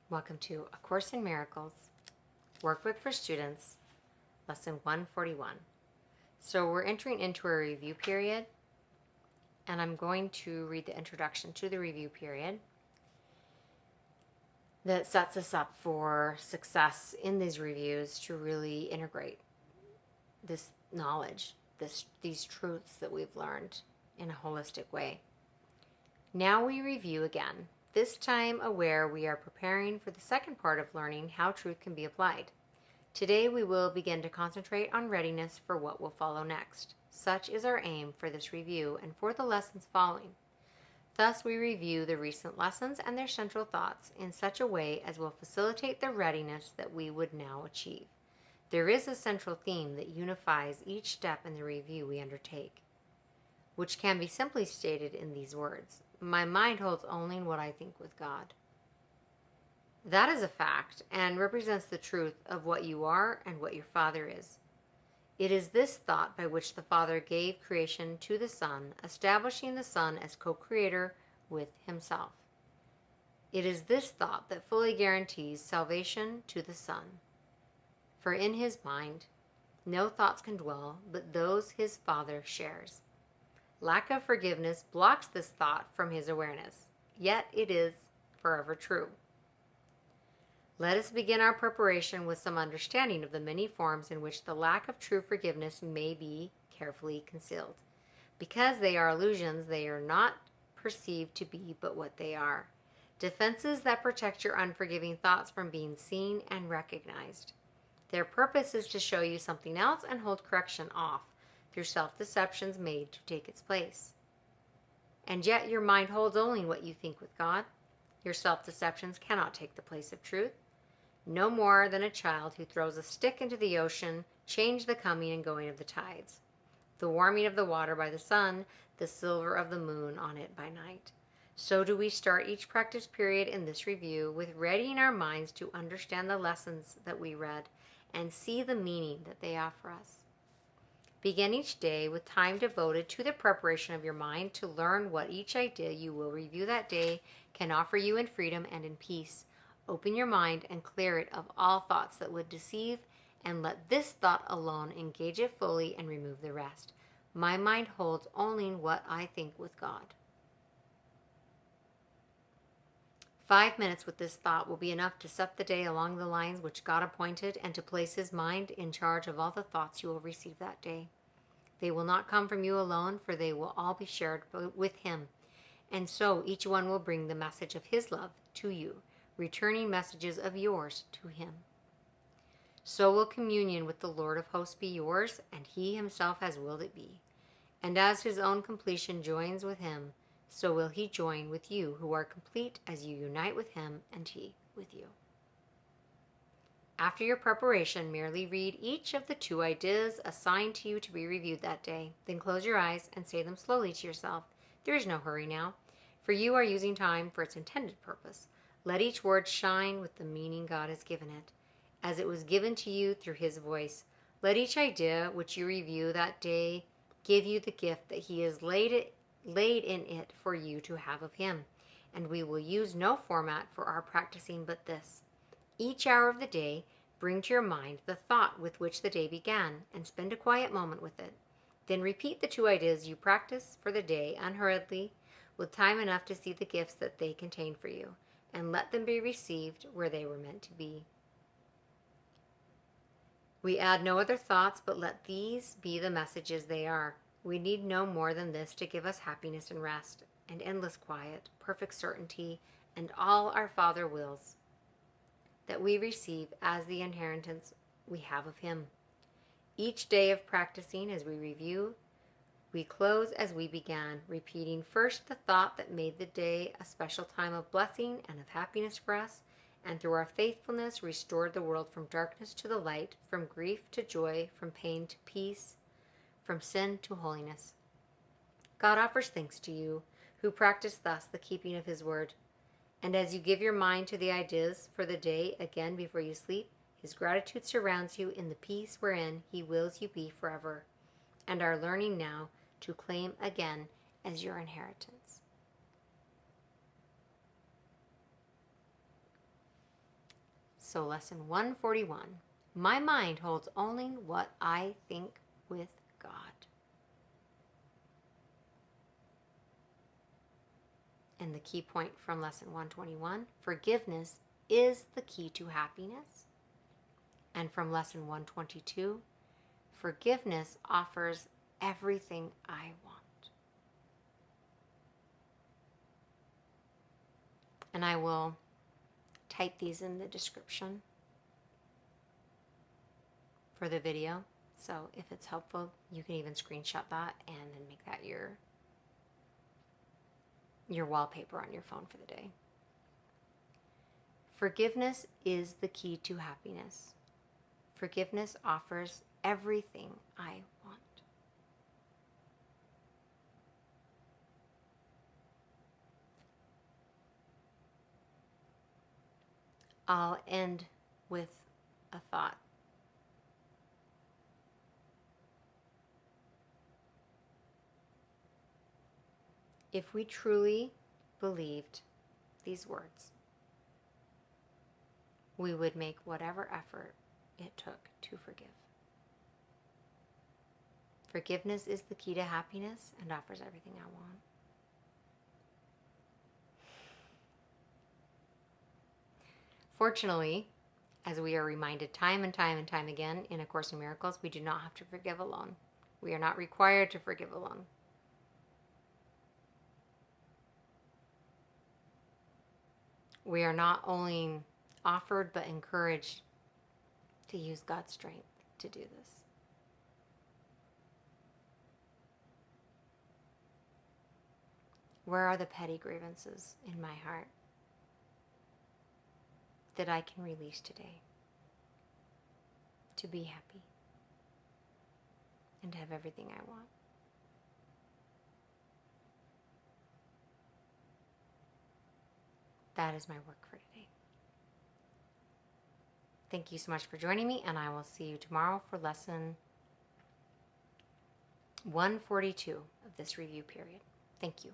Welcome to A Course in Miracles, Workbook for Students, Lesson 141. So we're entering into a review period, and I'm going to read the introduction to the review period that sets us up for success in these reviews to really integrate this knowledge, these truths that we've learned in a holistic way. Now we review again, this time aware we are preparing for the second part of learning how truth can be applied. Today we will begin to concentrate on readiness for what will follow next. Such is our aim for this review and for the lessons following. Thus we review the recent lessons and their central thoughts in such a way as will facilitate the readiness that we would now achieve. There is a central theme that unifies each step in the review we undertake, which can be simply stated in these words: my mind holds only what I think with God. That is a fact and represents the truth of what you are and what your Father is. It is this thought by which the Father gave creation to the Son, establishing the Son as co-creator with himself. It is this thought that fully guarantees salvation to the Son. For in his mind, no thoughts can dwell but those his Father shares. Lack of forgiveness blocks this thought from his awareness, yet it is forever true. Let us begin our preparation with some understanding of the many forms in which the lack of true forgiveness may be carefully concealed. Because they are illusions, they are not perceived to be but what they are: defenses that protect your unforgiving thoughts from being seen and recognized. Their purpose is to show you something else and hold correction off through self-deceptions made to take its place. And yet your mind holds only what you think with God. Your self-deceptions cannot take the place of truth. No more than a child who throws a stick into the ocean change the coming and going of the tides, the warming of the water by the sun, the silver of the moon on it by night. So do we start each practice period in this review with readying our minds to understand the lessons that we read and see the meaning that they offer us. Begin each day with time devoted to the preparation of your mind to learn what each idea you will review that day can offer you in freedom and in peace. Open your mind and clear it of all thoughts that would deceive, and let this thought alone engage it fully and remove the rest. My mind holds only what I think with God. 5 minutes with this thought will be enough to set the day along the lines which God appointed and to place his mind in charge of all the thoughts you will receive that day. They will not come from you alone, for they will all be shared with him. And so each one will bring the message of his love to you, returning messages of yours to him. So will communion with the Lord of hosts be yours, and he himself has willed it be. And as his own completion joins with him, so will he join with you who are complete as you unite with him and he with you. After your preparation, merely read each of the 2 ideas assigned to you to be reviewed that day. Then close your eyes and say them slowly to yourself. There is no hurry now, for you are using time for its intended purpose. Let each word shine with the meaning God has given it, as it was given to you through his voice. Let each idea which you review that day give you the gift that he has laid in it for you to have of him. And we will use no format for our practicing but this: each hour of the day, bring to your mind the thought with which the day began, and spend a quiet moment with it. Then repeat the 2 ideas you practice for the day unhurriedly, with time enough to see the gifts that they contain for you, and let them be received where they were meant to be. We add no other thoughts, but let these be the messages they are. We need no more than this to give us happiness and rest, and endless quiet, perfect certainty, and all our Father wills that we receive as the inheritance we have of him. Each day of practicing as we review, we close as we began, repeating first the thought that made the day a special time of blessing and of happiness for us, and through our faithfulness restored the world from darkness to the light, from grief to joy, from pain to peace, from sin to holiness. God offers thanks to you who practice thus the keeping of his word. And as you give your mind to the ideas for the day again before you sleep, his gratitude surrounds you in the peace wherein he wills you be forever, and are learning now to claim again as your inheritance. So, lesson 141. My mind holds only what I think with God. And the key point from lesson 121, forgiveness is the key to happiness. And from lesson 122, forgiveness offers everything I want. And I will type these in the description for the video. So if it's helpful, you can even screenshot that and then make that your wallpaper on your phone for the day. Forgiveness is the key to happiness. Forgiveness offers everything I want. I'll end with a thought. If we truly believed these words, we would make whatever effort it took to forgive. Forgiveness is the key to happiness and offers everything I want. Fortunately, as we are reminded time and time and time again in A Course in Miracles, we do not have to forgive alone. We are not required to forgive alone. We are not only offered but encouraged to use God's strength to do this. Where are the petty grievances in my heart that I can release today to be happy and to have everything I want? That is my work for today. Thank you so much for joining me, and I will see you tomorrow for lesson 142 of this review period. Thank you.